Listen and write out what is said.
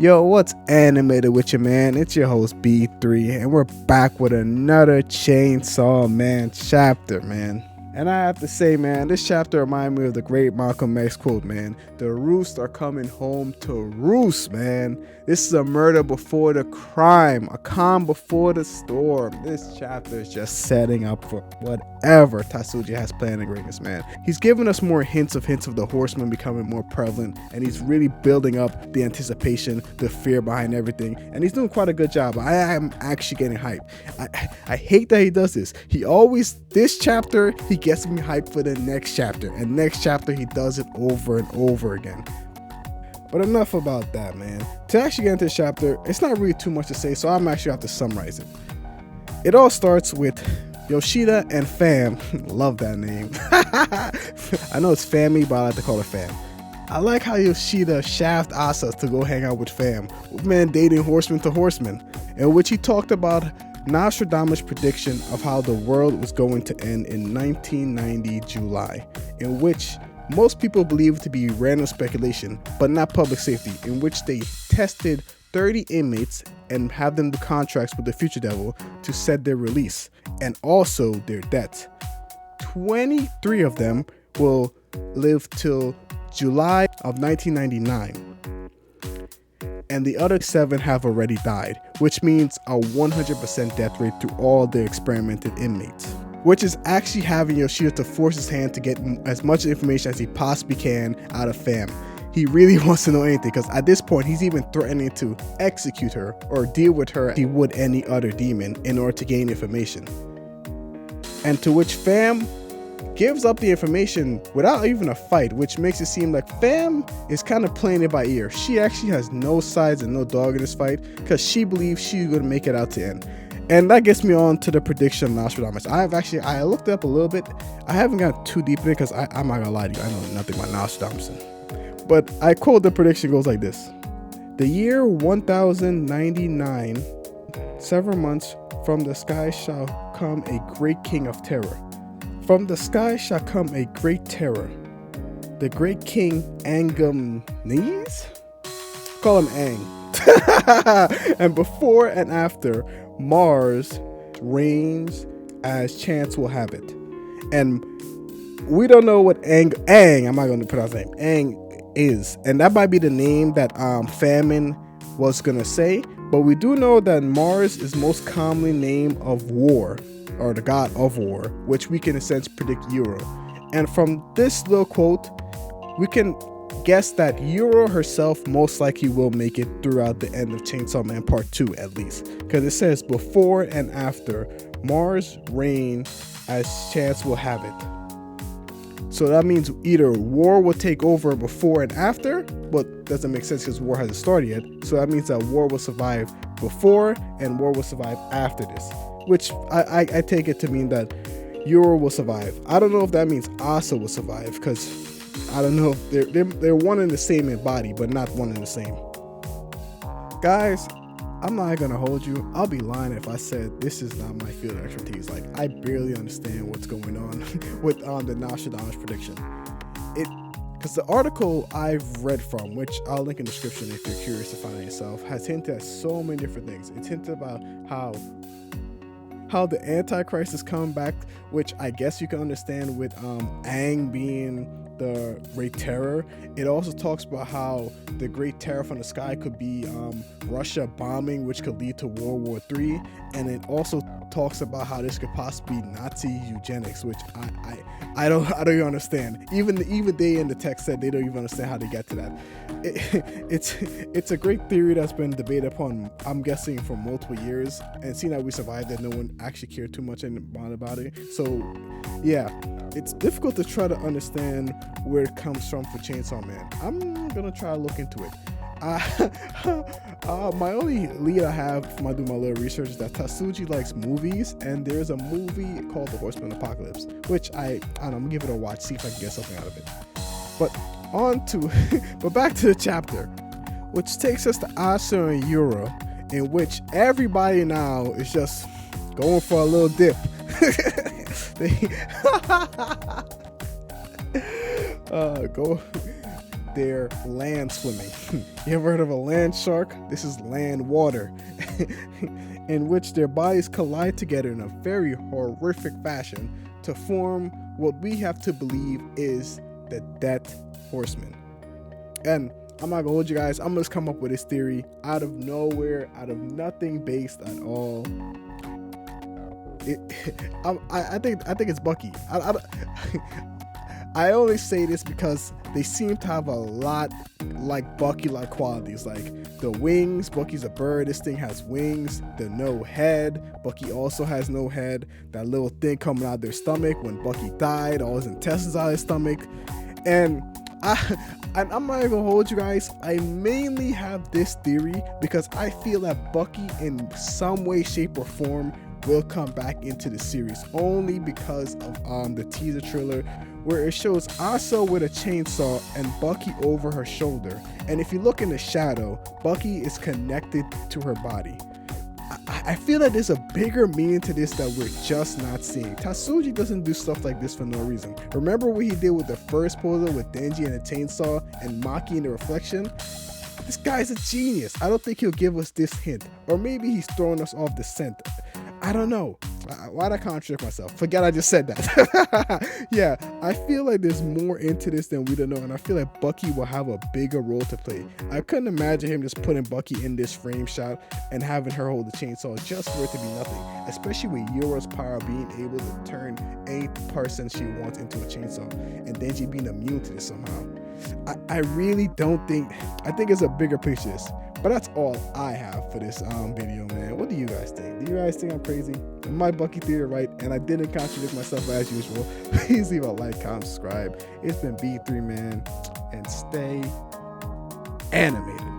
Yo, what's animated with you, man? It's your host B3, and we're back with another Chainsaw Man chapter, man. And I have to say, man, this chapter reminded me of the great Malcolm X quote, man. The roosts are coming home to roost, man. This is a murder before the crime, a calm before the storm. This chapter is just setting up for whatever Tatsuji has planned in greatness, man. He's giving us more hints of the horseman becoming more prevalent, and he's really building up the anticipation, the fear behind everything, and he's doing quite a good job. I am actually getting hyped. I hate that he does this. This chapter, he gets me hyped for the next chapter, and next chapter he does it over and over again. But enough about that, man. To actually get into this chapter, it's not really too much to say, so I'm actually have to summarize it. It all starts with Yoshida and Fam. Love that name. I know it's Family, but I like to call it Fam. I like how Yoshida shaft Asa to go hang out with Fam, with man dating horseman to horseman, in which he talked about Nostradamus' prediction of how the world was going to end in 1990 July, in which most people believe it to be random speculation, but not public safety, in which they tested 30 inmates and have them do contracts with the Future Devil to set their release, and also their death. 23 of them will live till July of 1999. And the other 7 have already died, which means a 100% death rate through all the experimented inmates, which is actually having Yoshida to force his hand to get as much information as he possibly can out of Fam. He really wants to know anything, because at this point he's even threatening to execute her or deal with her as he would any other demon in order to gain information. And to which Fam gives up the information without even a fight, which makes it seem like Fam is kind of playing it by ear. She actually has no sides and no dog in this fight, because she believes she's going to make it out to end. And that gets me on to the prediction of Nostradamus. I looked it up a little bit. I haven't got too deep in it, because I'm not going to lie to you, I know nothing about Nostradamus. But I quote, the prediction goes like this: the year 1099, several months from the sky shall come a great king of terror. From the sky shall come a great terror. The great king Angamnes? Call him Ang. And before and after, Mars reigns as chance will have it. And we don't know what Ang, I'm not going to pronounce his name, Ang is. And that might be the name that Famine was going to say. But we do know that Mars is most commonly named of war, or the god of war, which we can in a sense predict Euro. And from this little quote, we can guess that Euro herself most likely will make it throughout the end of Chainsaw Man Part 2 at least, because it says before and after, Mars reign as chance will have it. So that means either war will take over before and after, but doesn't make sense because war hasn't started yet. So that means that war will survive before and war will survive after this, which I take it to mean that Euro will survive. I don't know if that means Asa will survive, because I don't know if they're one and the same in body, but not one and the same. Guys, I'm not gonna hold you. I'll be lying if I said this is not my field of expertise. Like, I barely understand what's going on with the Nostradamus prediction. Because the article I've read from, which I'll link in the description if you're curious to find it yourself, has hinted at so many different things. It's hinted about how the Antichrist is coming back, which I guess you can understand with Aang being the Great Terror. It also talks about how the Great Terror from the sky could be Russia bombing, which could lead to World War III. And it also talks about how this could possibly be Nazi eugenics, which I don't even understand. Even they in the text said they don't even understand how they get to that. It's a great theory that's been debated upon, I'm guessing, for multiple years, and seeing that we survived it, no one actually cared too much about it. So yeah, it's difficult to try to understand where it comes from for Chainsaw Man. I'm gonna try to look into it. My only lead I have from doing my little research is that Tatsuji likes movies, and there's a movie called The Horseman Apocalypse, which I don't know, I'm gonna give it a watch, see if I can get something out of it. But back to the chapter, which takes us to Asa and Euro, in which everybody now is just going for a little dip. they're land swimming. You ever heard of a land shark? This is land water, in which their bodies collide together in a very horrific fashion to form what we have to believe is the Death Horseman. And I'm not gonna hold you guys, I'm gonna just come up with this theory out of nowhere, out of nothing based at all. I think it's Bucky. I only say this because they seem to have a lot like Bucky-like qualities, like the wings. Bucky's a bird. This thing has wings. The no head. Bucky also has no head. That little thing coming out of their stomach when Bucky died, all his intestines out of his stomach. And I'm not even gonna hold you guys. I mainly have this theory because I feel that Bucky in some way, shape, or form will come back into the series, only because of the teaser trailer where it shows Asa with a chainsaw and Bucky over her shoulder. And if you look in the shadow, Bucky is connected to her body. I feel that there's a bigger meaning to this that we're just not seeing. Tatsuji doesn't do stuff like this for no reason. Remember what he did with the first puzzle with Denji and a chainsaw and Maki in the reflection? This guy's a genius. I don't think he'll give us this hint. Or maybe he's throwing us off the scent. I don't know. Why'd I contradict myself? Forget I just said that. Yeah, I feel like there's more into this than we don't know, and I feel like Bucky will have a bigger role to play. I couldn't imagine him just putting Bucky in this frame shot and having her hold the chainsaw just for it to be nothing, especially with Yoro's power being able to turn any person she wants into a chainsaw, and Denji being immune to this somehow. I really don't think, I think it's a bigger picture this. But that's all I have for this video, man. What do you guys think? Do you guys think I'm crazy? Am my Bucky theory right? And I didn't contradict myself as usual. Please leave a like, comment, subscribe. It's been B3, man. And stay animated.